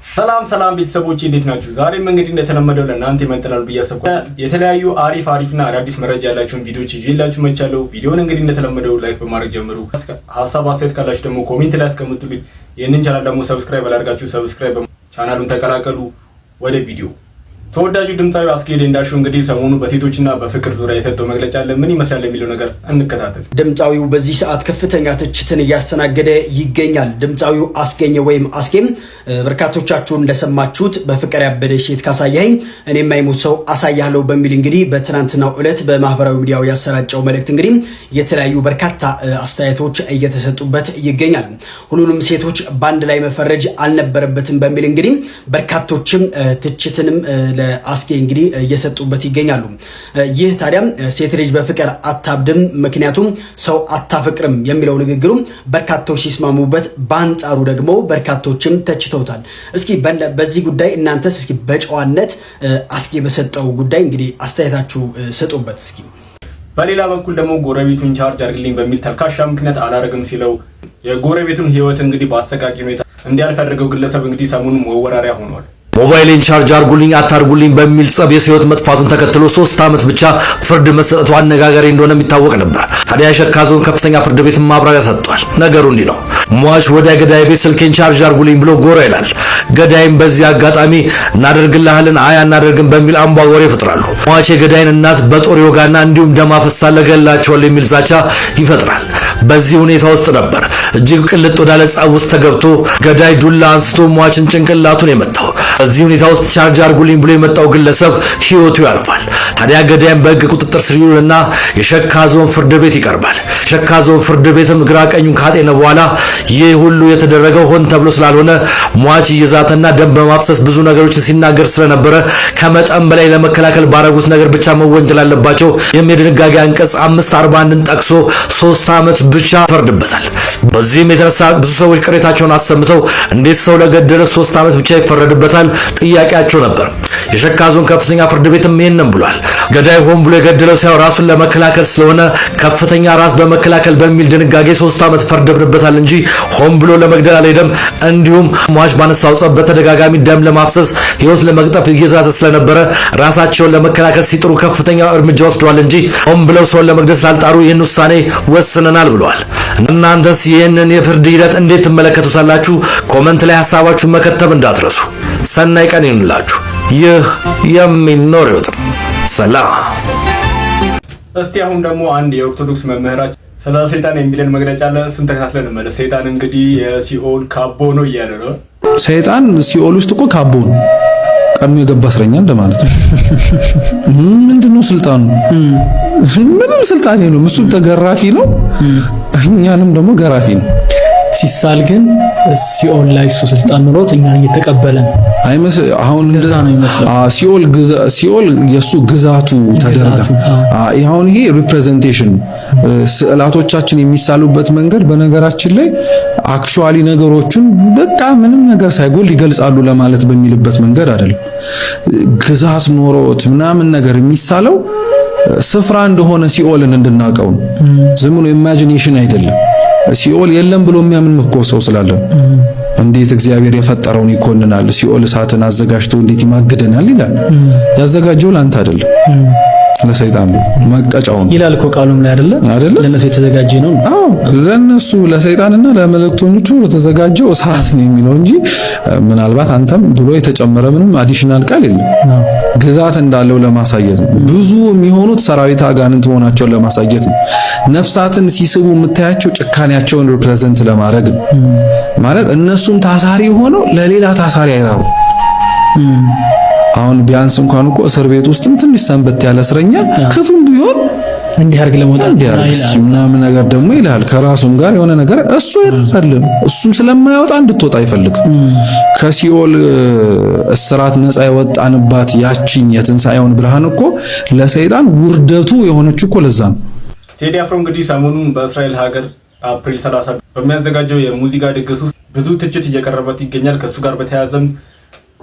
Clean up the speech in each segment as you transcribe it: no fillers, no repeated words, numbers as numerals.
ሰላም ቤተሰቦች እንዴት ናችሁ? ዛሬም እንግዲህ እንደተለመደው ለእናንተ ይመጥናል ብያሰብኩ የተለያዩ አሪፍና አዳዲስ መረጃ ያላችሁን ቪዲዮዎች ይዤላችሁ መጥቻለሁ። ቪዲዮውን እንግዲህ እንደተለመደው ላይክ በማድረግ ጀምሩ። ሀሳብ አስተያየት ካላችሁ ደግሞ ኮሜንት ላይ አስቀምጡልኝ። ይህንን ቻናል ደግሞ ሰብስክራይብ አላደርጋችሁ ሰብስክራይብ ቻናሉን ተቀላቀሉ። ወደ ቪዲዮ ተወዳጁ ድምጻዊ አስጌ ዴንዳሾ እንግዲህ ሰሞኑ በሴቶችና በፍቅር ዙሪያ የሰጠው መግለጫ አለ። ምን ይመስላል የሚለው ነገር እንከታተል። ድምጻዊው በዚህ ሰዓት ከፍተኛ ትችትን እያስተናገደ ይገኛል። ድምጻዊው አስጌኝ ወይም አስጌም በርካቶቻችሁ እንደሰማችሁት በፍቅር ያበደች ሴት ካሳያኝ እኔ የማይሞት ሰው አሳያለሁ በሚል እንግዲህ በትናንትናው ዕለት በማህበራዊ ሚዲያው ያሰራጨው መልእክት እንግዲህ የተለያዩ በርካታ አስተያየቶች እየተሰጡበት ይገኛል። ሁሉንም ሴቶች ባንድ ላይ መፈረጅ አልነበረበትም በሚል እንግዲህ በርካቶችም ትችትንም አስጌ እንግዲህ እየሰጡበት ይገኛሉ። ይህ ታዲያም ሴት ልጅ በፍቅር አታብድም ምክንያቱም ሰው አታፈቅርም የሚለው ንግግሩ በርካቶች ሲስማሙበት፣ በአንጻሩ ደግሞ በርካቶችም ተችተውታል። እስኪ በዚህ ጉዳይ እናንተስ እስኪ በጨዋነት አስጌ በሰጠው ጉዳይ እንግዲህ አስተያየታችሁ ስጡበት። እስኪ በሌላ በኩል ደግሞ ጎረቤቱን ቻርጅ አድርግልኝ በሚል ተልካሻ ምክንያት አላረግም ሲለው የጎረቤቱን ህይወት እንግዲህ በአሰቃቂ ሁኔታ እንዲያልፍ ያደረገው ግለሰብ እንግዲህ ሰሞኑን መወራሪያ ሆኗል። ሞባይልን ቻርጅ አርጉልኝ አታርጉልኝ በሚል ጸብ የህይወት መጥፋቱን ተከትሎ 3 ዓመት ብቻ ፍርድ መሰጠቱ አነጋጋሪ እንደሆነ የሚታወቅ ነበር። ታዲያ የሸካ ዞን ከፍተኛ ፍርድ ቤት ማብራሪያ ሰጥቷል። ነገሩ እንዲህ ነው። ሟች ወደ ገዳይ ቤት ስልኬን ቻርጅ አርጉልኝ ብሎ ጎራ ይላል። ገዳይም በዚህ አጋጣሚ እናደርግልሃለን አናደርግም በሚል አምባጓሮ ይፈጥራሉ። ሟች የገዳይን እናት በጦር ይወጋና እንዲሁም ደም አፈሳለ ገላቸዋል የሚል ዛቻ ይፈጥራል። በዚህ ሁኔታ ውስጥ ነበር እጅግ ቅልጥ ወዳለ ጸብ ውስጥ ተገብቶ ገዳይ ዱላ አንስቶ ሟችን ጭንቅላቱን የመታው። በዚህ ሁኔታ ውስጥ ቻርጅ አርጉልኝ ብሎ የመጣው ግለሰብ ህይወቱ ያልፋል። ታዲያ ገዳይም በህግ ቁጥጥር ስር ይውልና የሸካ ዞን ፍርድ ቤት ይቀርባል። ሸካ ዞን ፍርድ ቤትም ግራ ቀኙን ካጤነ በኋላ ይህ ሁሉ የተደረገው ሆን ተብሎ ስላልሆነ ሟች እየዛተና ደም በማፍሰስ ብዙ ነገሮችን ሲናገር ስለነበረ ከመጠን በላይ ለመከላከል ባረጉት ነገር ብቻ መወንጀል አለባቸው። የድንጋጌ አንቀጽ 541ን ጠቅሶ 3 ዓመት ብቻ ይፈርድበታል። በዚህም የተነሳ ብዙ ሰዎች ቅሬታቸውን አሰምተው እንዴት ሰው ለገደለ 3 ዓመት ብቻ ይፈረድበታል ጥያቄያቸው ነበር። የሸካ ዞን ከፍተኛ ፍርድ ቤትም ይሄንን ብሏል። ገዳይ ሆን ብሎ የገደለው ሳይሆን ራሱን ለመከላከል ስለሆነ ከፍተኛ ራስ በመከላከል በሚል ድንጋጌ 3 ዓመት ፈርድበታል እንጂ ሆን ብሎ ለመግደል አልሄደም። እንዲሁም ሟች ባነሳው ጸብ በተደጋጋሚ ደም ለማፍሰስ ህይወት ለመቅጠፍ እየዛተ ስለነበረ ራሳቸውን ለመከላከል ሲጥሩ ከፍተኛ እርምጃ ወስደዋል እንጂ ሆን ብለው ሰውን ለመግደል ስላልጣሩ ይህን ውሳኔ ወስነናል ብለዋል። እናንተስ ይህንን የፍርድ ሂደት እንዴት ትመለከቱታላችሁ? ኮመንት ላይ ሐሳባችሁን መከተብ እንዳትረሱ። ሰናይ ቀን ይሁንላችሁ። ይህ የሚኖረው ሰላም። እስቲ አሁን ደግሞ አንድ የኦርቶዶክስ መምህራችን ስለ ሰይጣን የሚለን መግለጫ አለ። እሱን ተከታትለን እንመለስ። ሰይጣን እንግዲህ የሲኦል ካቦ ነው እያለ ነው። ሰይጣን ሲኦል ውስጥ እኮ ካቦ ነው፣ ቀድሞ የገባ እስረኛ እንደማለት ነው። ምንድነው ስልጣኑ? ምንም ስልጣን የለውም። እሱ ተገራፊ ነው፣ እኛንም ደግሞ ገራፊ ነው። ሲሳል ግን ሲኦል ላይ እሱ ስልጣን ኖሮት እኛን እየተቀበለን አይመስል። አሁን እንደዛ ነው ይመስላል። ሲኦል የሱ ግዛቱ ተደርጋ አሁን ይሄ ሪፕሬዘንቴሽን ስዕላቶቻችን የሚሳሉበት መንገድ በነገራችን ላይ አክቹአሊ ነገሮችን በቃ ምንም ነገር ሳይጎል ይገልጻሉ ለማለት በሚልበት መንገድ አይደለም። ግዛት ኖሮት ምናምን ነገር የሚሳለው ስፍራ እንደሆነ ሲኦልን እንድናቀው ነው። ዝም ብሎ ኢማጂኔሽን አይደለም። ሲኦል የለም ብሎ የሚያምን እኮ ሰው ስላለ እንዴት እግዚአብሔር የፈጠረውን ይኮንናል? ሲኦል እሳትን አዘጋጅቶ እንዴት ይማግደናል ይላል። ያዘጋጀው ላንተ አይደለም ለሰይጣን ነው፣ መቀጫው ነው ይላል እኮ ቃሉም ላይ አይደለ? ለነሱ የተዘጋጀ ነው። አዎ ለነሱ ለሰይጣንና ለመለክቶቹ የተዘጋጀው እሳት ነው የሚለው እንጂ ምናልባት አንተም ብሎ የተጨመረ ምንም አዲሽናል ቃል የለም። ግዛት እንዳለው ለማሳየት ነው። ብዙ የሚሆኑት ሰራዊት አጋንንት መሆናቸውን ለማሳየት ነው። ነፍሳትን ሲስቡ የምታያቸው ጭካኔያቸውን ሪፕሬዘንት ለማድረግ ነው። ማለት እነሱም ታሳሪ ሆነው ለሌላ ታሳሪ አይራሩ። አሁን ቢያንስ እንኳን እኮ እስር ቤት ውስጥም ትንሽ ሰንበት ያለ እስረኛ ክፉም ቢሆን እንዲህ አድርግ ለመውጣት ምናምን ነገር ደግሞ ይላል። ከራሱም ጋር የሆነ ነገር እሱ አይደለም። እሱም ስለማይወጣ እንድትወጣ አይፈልግም። ከሲኦል እስራት ነፃ የወጣንባት ያቺን የትንሳኤውን ብርሃን እኮ ለሰይጣን ውርደቱ የሆነችው እኮ ለዛ ነው። ቴዲ አፍሮ እንግዲህ ሰሞኑን በእስራኤል ሀገር አፕሪል 30 በሚያዘጋጀው የሙዚቃ ድግስ ውስጥ ብዙ ትችት እየቀረበት ይገኛል። ከሱ ጋር በተያያዘም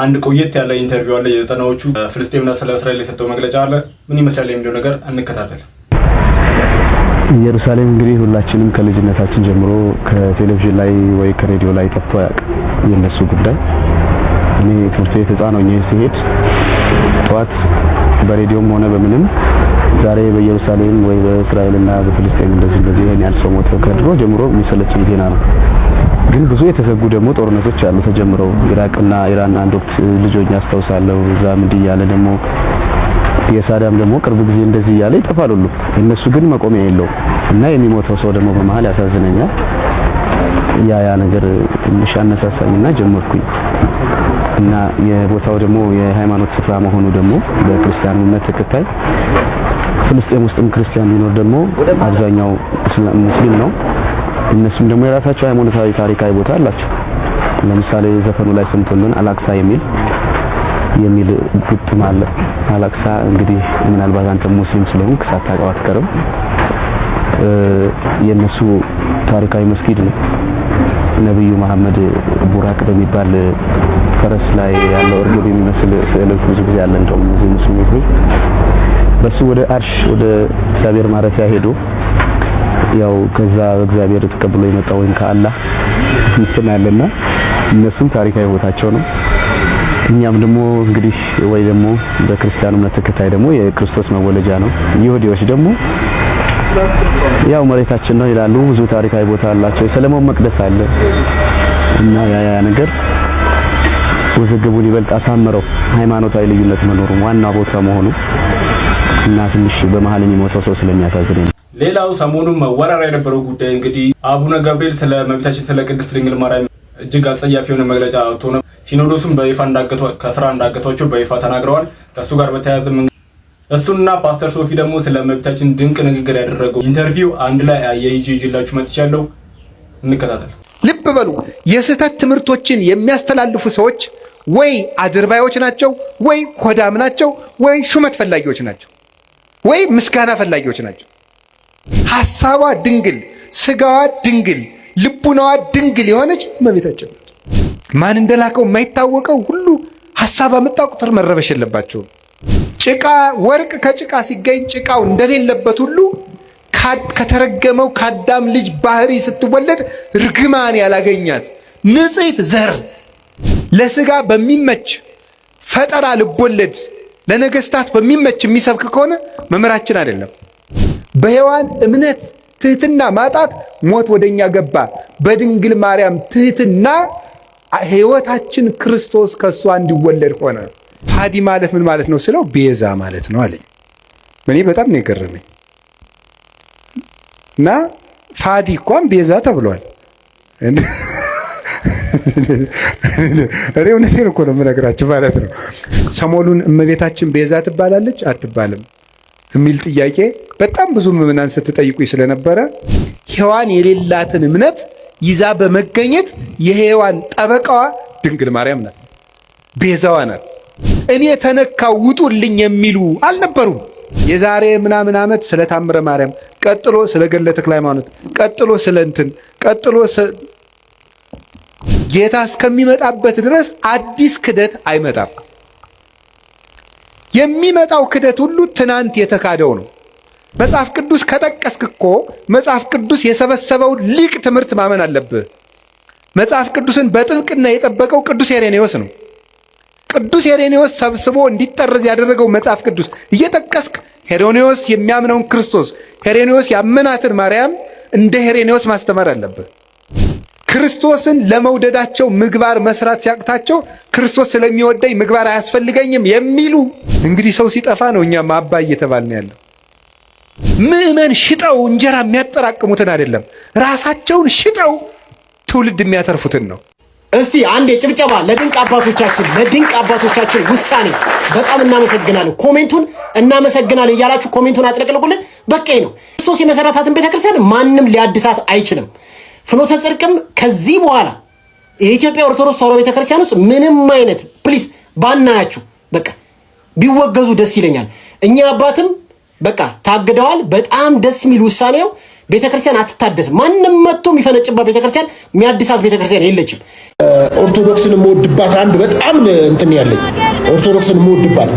አንድ ቆየት ያለ ኢንተርቪው አለ። የ90ዎቹ ፍልስጤምና ስለ እስራኤል የሰጠው መግለጫ አለ። ምን ይመስላል የሚለው ነገር እንከታተል። ኢየሩሳሌም እንግዲህ ሁላችንም ከልጅነታችን ጀምሮ ከቴሌቪዥን ላይ ወይ ከሬዲዮ ላይ ጠፍቶ አያውቅም የነሱ ጉዳይ። እኔ ትምህርት ቤት ህፃን ሆኜ ሲሄድ ጠዋት በሬዲዮም ሆነ በምንም ዛሬ በኢየሩሳሌም ወይ በእስራኤልና በፍልስጤም እንደዚህ ይሄን ያህል ሰው ሞተ ከድሮ ጀምሮ የሚሰለችኝ ዜና ነው። ግን ብዙ የተዘጉ ደግሞ ጦርነቶች አሉ ተጀምረው ኢራቅና ኢራን አንድ ወቅት ልጆች ያስታውሳለሁ። እዛም እንዲህ ያለ ደግሞ የሳዳም ደግሞ ቅርብ ጊዜ እንደዚህ ያለ ይጠፋሉ። እነሱ ግን መቆሚያ የለውም እና የሚሞተው ሰው ደግሞ በመሃል ያሳዝነኛል። ያ ነገር ትንሽ አነሳሳኝና ጀመርኩኝ እና የቦታው ደግሞ የሃይማኖት ስፍራ መሆኑ ደግሞ በክርስቲያን እምነት ተከታይ ፍልስጤም ውስጥም ክርስቲያን ቢኖር ደግሞ አብዛኛው ሙስሊም ነው። እነሱም ደግሞ የራሳቸው ሃይማኖታዊ ታሪካዊ ቦታ አላቸው። ለምሳሌ ዘፈኑ ላይ ሰምቶልን አላክሳ የሚል ግጥም አለ። አላክሳ እንግዲህ ምናልባት አንተ ሙስሊም ስለሆንክ ሳታውቀው አትቀርም። የነሱ ታሪካዊ መስጊድ ነው። ነብዩ መሐመድ ቡራቅ በሚባል ፈረስ ላይ ያለው እርግብ የሚመስል ስዕሎች ብዙ ጊዜ አለ። እንደውም እዚህ ሙስሊሞች በሱ ወደ አርሽ ወደ እግዚአብሔር ማረፊያ ሄዶ ያው ከዛ እግዚአብሔር ተቀብሎ የመጣው ወይም ከአላህ ይስናልና እነሱም ታሪካዊ ቦታቸው ነው። እኛም ደግሞ እንግዲህ ወይ ደግሞ በክርስቲያኑ እምነት ተከታይ ደግሞ የክርስቶስ መወለጃ ነው። ይሁዲዎች ደግሞ ያው መሬታችን ነው ይላሉ። ብዙ ታሪካዊ ቦታ አላቸው። የሰለሞን መቅደስ አለ እና ያ ነገር ውዝግቡን ይበልጥ አሳምረው ሃይማኖታዊ ልዩነት መኖሩ ዋና ቦታ መሆኑ እና ትንሽ በመሃል የሚሞተው ሰው ስለሚያሳዝን ነው። ሌላው ሰሞኑን መወራራ የነበረው ጉዳይ እንግዲህ አቡነ ገብርኤል ስለ እመቤታችን ስለ ቅድስት ድንግል ማርያም እጅግ አጸያፊ የሆነ መግለጫ አውጥቶ ነው። ሲኖዶሱም በይፋ ከስራ እንዳገቷቸው በይፋ ተናግረዋል። ከሱ ጋር በተያያዘ እሱና ፓስተር ሶፊ ደግሞ ስለ እመቤታችን ድንቅ ንግግር ያደረገው ኢንተርቪው አንድ ላይ ይዤላችሁ መጥቻለሁ። እንከታተል። ልብ በሉ፣ የስህተት ትምህርቶችን የሚያስተላልፉ ሰዎች ወይ አድርባዮች ናቸው፣ ወይ ሆዳም ናቸው፣ ወይ ሹመት ፈላጊዎች ናቸው፣ ወይ ምስጋና ፈላጊዎች ናቸው። ሐሳቧ ድንግል፣ ስጋዋ ድንግል፣ ልቡናዋ ድንግል የሆነች እመቤታችን ማን እንደላከው የማይታወቀው ሁሉ ሐሳብ አመጣ ቁጥር መረበሽ የለባቸው። ጭቃ ወርቅ ከጭቃ ሲገኝ ጭቃው እንደሌለበት ሁሉ ከተረገመው ከአዳም ልጅ ባህሪ ስትወለድ ርግማን ያላገኛት ንጽሕት ዘር ለስጋ በሚመች ፈጠራ ልቦለድ ለነገስታት በሚመች የሚሰብክ ከሆነ መምህራችን አይደለም። በሔዋን እምነት ትህትና ማጣት ሞት ወደኛ ገባ። በድንግል ማርያም ትህትና ሕይወታችን ክርስቶስ ከሷ እንዲወለድ ሆነ። ፋዲ ማለት ምን ማለት ነው ስለው ቤዛ ማለት ነው አለኝ። እኔ በጣም ነው የገረመኝ። እና ፋዲ እንኳን ቤዛ ተብሏል። እኔ እውነቴን እኮ ነው የምነግራችሁ ማለት ነው። ሰሞኑን እመቤታችን ቤዛ ትባላለች አትባልም የሚል ጥያቄ በጣም ብዙ ምዕመናን ስትጠይቁኝ ስለነበረ ሔዋን የሌላትን እምነት ይዛ በመገኘት የሔዋን ጠበቃዋ ድንግል ማርያም ናት፣ ቤዛዋ ናት። እኔ ተነካው ውጡልኝ የሚሉ አልነበሩም። የዛሬ ምናምን ዓመት ስለ ታምረ ማርያም፣ ቀጥሎ ስለ ገድለ ተክለ ሃይማኖት፣ ቀጥሎ ስለ እንትን፣ ቀጥሎ ጌታ እስከሚመጣበት ድረስ አዲስ ክደት አይመጣም። የሚመጣው ክደት ሁሉ ትናንት የተካደው ነው። መጽሐፍ ቅዱስ ከጠቀስክ እኮ መጽሐፍ ቅዱስ የሰበሰበውን ሊቅ ትምህርት ማመን አለብህ። መጽሐፍ ቅዱስን በጥብቅና የጠበቀው ቅዱስ ሄሬኔዎስ ነው። ቅዱስ ሄሬኔዎስ ሰብስቦ እንዲጠረዝ ያደረገው መጽሐፍ ቅዱስ እየጠቀስክ ሄሬኔዎስ የሚያምነውን ክርስቶስ፣ ሄሬኔዎስ ያመናትን ማርያም እንደ ሄሬኔዎስ ማስተማር አለብህ። ክርስቶስን ለመውደዳቸው ምግባር መስራት ሲያቅታቸው ክርስቶስ ስለሚወደኝ ምግባር አያስፈልገኝም የሚሉ እንግዲህ ሰው ሲጠፋ ነው እኛም አባ እየተባልን ያለው። ምዕመን ሽጠው እንጀራ የሚያጠራቅሙትን አይደለም፣ ራሳቸውን ሽጠው ትውልድ የሚያተርፉትን ነው። እስቲ አንድ የጭብጨባ ለድንቅ አባቶቻችን ውሳኔ። በጣም እናመሰግናለን። ኮሜንቱን እናመሰግናለን እያላችሁ ኮሜንቱን አጥለቅልቁልን። በቃ ነው። ክርስቶስ የመሰረታትን ቤተክርስቲያን ማንም ሊያድሳት አይችልም። ፍኖተ ጽድቅም ከዚህ በኋላ የኢትዮጵያ ኦርቶዶክስ ተዋሕዶ ቤተክርስቲያን ውስጥ ምንም አይነት ፕሊስ ባናያችሁ በቃ ቢወገዙ ደስ ይለኛል። እኛ አባትም በቃ ታግደዋል። በጣም ደስ የሚል ውሳኔ ነው። ቤተክርስቲያን አትታደስም። ማንም መጥቶ የሚፈነጭባት ቤተክርስቲያን የሚያድሳት ቤተክርስቲያን የለችም። ኦርቶዶክስን የምወድባት አንድ በጣም እንትን ያለኝ ኦርቶዶክስን የምወድባት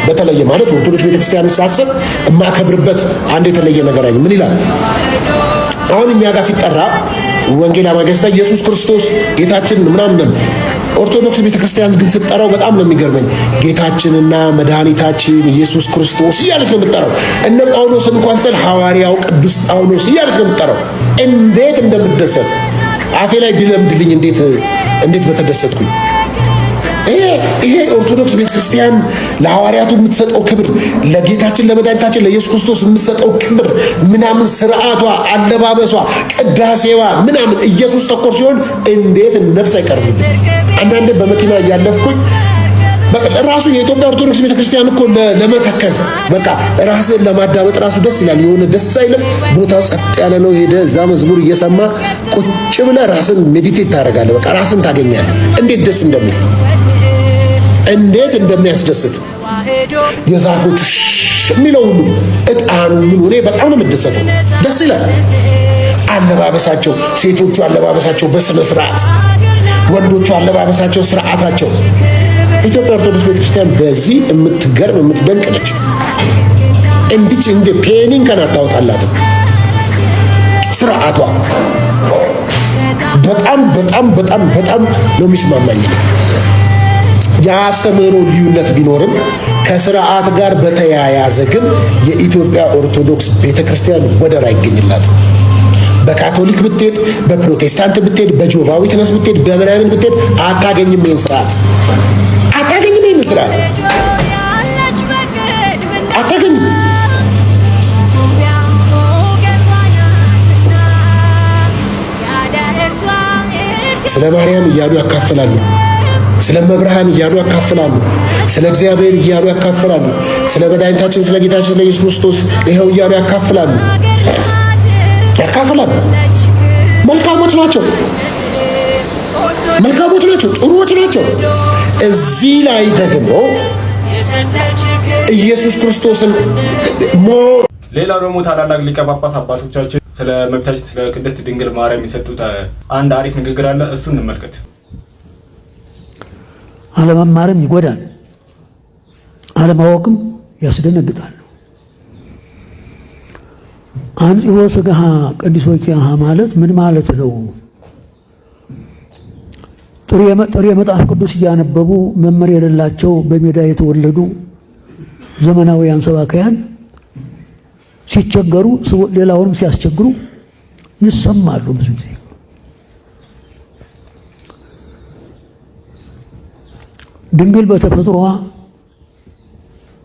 በተለየ ማለት ኦርቶዶክስ ቤተክርስቲያንን ሳስብ የማከብርበት አንድ የተለየ ነገር አለ። ምን ይላል? አሁን እኛ ጋር ሲጠራ ወንጌል አማገስታ ኢየሱስ ክርስቶስ ጌታችን ምናምን። ኦርቶዶክስ ቤተክርስቲያን ግን ስትጠራው በጣም ነው የሚገርመኝ። ጌታችንና መድኃኒታችን ኢየሱስ ክርስቶስ እያለች ነው የምትጠራው። እነ ጳውሎስን እንኳን ስትል ሐዋርያው ቅዱስ ጳውሎስ እያለች ነው የምትጠራው። እንዴት እንደምደሰት አፌ ላይ ቢለምድልኝ እንዴት በተደሰትኩኝ። ይሄ ኦርቶዶክስ ቤተክርስቲያን ለሐዋርያቱ የምትሰጠው ክብር፣ ለጌታችን ለመድኃኒታችን ለኢየሱስ ክርስቶስ የምትሰጠው ክብር ምናምን፣ ስርዓቷ፣ አለባበሷ፣ ቅዳሴዋ ምናምን ኢየሱስ ተኮር ሲሆን እንዴት ነፍስ አይቀርብም። አንዳንዴ በመኪና እያለፍኩኝ በቃ ራሱ የኢትዮጵያ ኦርቶዶክስ ቤተክርስቲያን እኮ ለመተከዝ በቃ ራስን ለማዳመጥ ራሱ ደስ ይላል። የሆነ ደስ አይልም? ቦታው ጸጥ ያለ ነው። ሄደ እዛ መዝሙር እየሰማ ቁጭ ብለህ ራስን ሜዲቴት ታደርጋለህ። በቃ ራስን ታገኛለህ። እንዴት ደስ እንደሚል እንዴት እንደሚያስደስት የዛፎቹ የሚለው ሁሉ እጣኑ ምን ሆነ በጣም ነው የምደሰተው። ደስ ይላል። አለባበሳቸው፣ ሴቶቹ አለባበሳቸው በስነ ስርዓት፣ ወንዶቹ አለባበሳቸው፣ ስርዓታቸው። ኢትዮጵያ ኦርቶዶክስ ቤተክርስቲያን በዚህ የምትገርም የምትደንቅ ነች። እንዲች እንደ ፔኒን ከናታውጣላትም ስርዓቷ በጣም በጣም በጣም በጣም ነው የሚስማማኝ። የአስተምህሮ ልዩነት ቢኖርም ከስርዓት ጋር በተያያዘ ግን የኢትዮጵያ ኦርቶዶክስ ቤተክርስቲያን ወደር አይገኝላትም። በካቶሊክ ብትሄድ፣ በፕሮቴስታንት ብትሄድ፣ በጆቫ ዊትነስ ብትሄድ፣ በምናምን ብትሄድ አታገኝም። ይህን ስርዓት አታገኝም። ይህን ስርዓት አታገኝም። ስለ ማርያም እያሉ ያካፍላሉ። ስለ መብርሃን እያሉ ያካፍላሉ። ስለ እግዚአብሔር እያሉ ያካፍላሉ። ስለ መድኃኒታችን ስለ ጌታችን ስለ ኢየሱስ ክርስቶስ ይኸው እያሉ ያካፍላሉ። መልካሞች ናቸው። መልካሞች ናቸው። ጥሩዎች ናቸው። እዚህ ላይ ደግሞ ኢየሱስ ክርስቶስን ሌላው ደግሞ ታላላቅ ሊቀ ጳጳስ አባቶቻችን ስለ መብታችን ስለ ቅድስት ድንግል ማርያም የሰጡት አንድ አሪፍ ንግግር አለ። እሱን እንመልከት። አለመማርም ይጎዳል፣ አለማወቅም ያስደነግጣል። አንጽሖ ሥጋሃ ቀዲሶኪሃ ማለት ምን ማለት ነው? ጥሬ መጽሐፍ ቅዱስ እያነበቡ መመሪያ የሌላቸው በሜዳ የተወለዱ ዘመናዊያን ሰባካያን ሲቸገሩ ሌላውንም ሲያስቸግሩ ይሰማሉ። ብዙ ጊዜ ድንግል በተፈጥሮዋ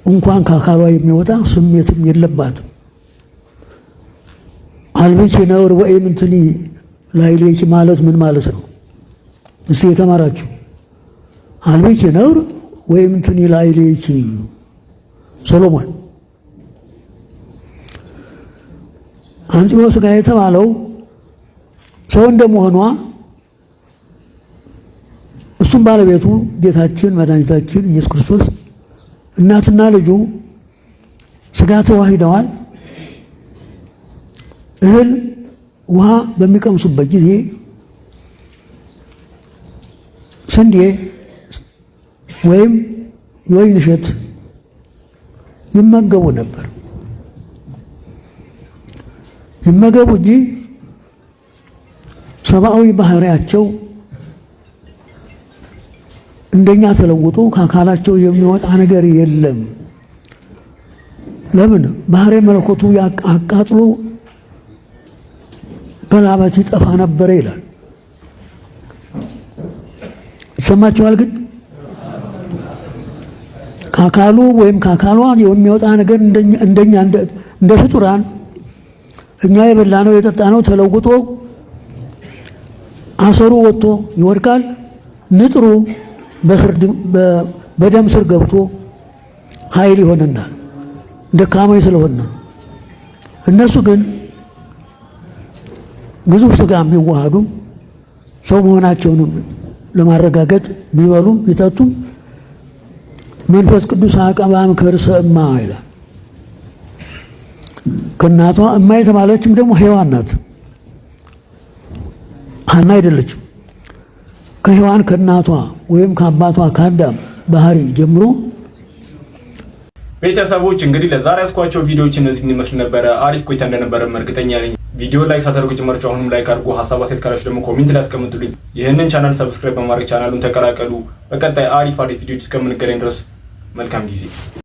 እንኳን ከአካሏ የሚወጣ ስሜትም የለባትም። አልብኪ ነውር ወይም እንትኒ ላዕሌኪ ማለት ምን ማለት ነው? እስቲ የተማራችሁ አልብኪ ነውር ወይም እንትኒ ላዕሌኪ ሶሎሞን አንጽሖ ሥጋ የተባለው ሰው እንደመሆኗ እሱም ባለቤቱ ጌታችን መድኃኒታችን ኢየሱስ ክርስቶስ እናትና ልጁ ሥጋ ተዋሂደዋል። እህል ውሃ በሚቀምሱበት ጊዜ ስንዴ ወይም የወይን እሸት ይመገቡ ነበር። ይመገቡ እንጂ ሰብአዊ ባህሪያቸው እንደኛ ተለውጦ ከአካላቸው የሚወጣ ነገር የለም። ለምን? ባህሪ መለኮቱ አቃጥሎ በላበት ይጠፋ ነበረ ይላል። ይሰማችኋል? ግን ከአካሉ ወይም ከአካሏ የሚወጣ ነገር እንደኛ እንደ ፍጡራን እኛ የበላነው የጠጣነው ተለውጦ አሰሩ ወጥቶ ይወድቃል። ንጥሩ በደም ስር ገብቶ ኃይል ይሆነናል፣ ደካሞች ስለሆነ። እነሱ ግን ግዙፍ ሥጋ የሚዋሃዱም ሰው መሆናቸውንም ለማረጋገጥ ቢበሉም ቢጠጡም መንፈስ ቅዱስ አቀባም ከርሰ እማ ይላል። ከእናቷ እማ የተባለችም ደግሞ ሔዋን ናት፣ ሐና አይደለችም። ከሔዋን ከእናቷ ወይም ከአባቷ ከአዳም ባህሪ ጀምሮ ቤተሰቦች እንግዲህ ለዛሬ ያስኳቸው ቪዲዮዎች እነዚህ ይመስል ነበረ። አሪፍ ቆይታ እንደነበረ እርግጠኛ ነኝ። ቪዲዮ ላይክ ሳታደርጉ ጀመራችሁ አሁንም ላይክ አድርጉ። ሐሳብ አስተያየት ካላችሁ ደግሞ ኮሜንት ላይ አስቀምጡልኝ። ይህንን ቻናል ሰብስክራይብ በማድረግ ቻናሉን ተቀላቀሉ። በቀጣይ አሪፍ ቪዲዮዎች እስከምንገናኝ ድረስ መልካም ጊዜ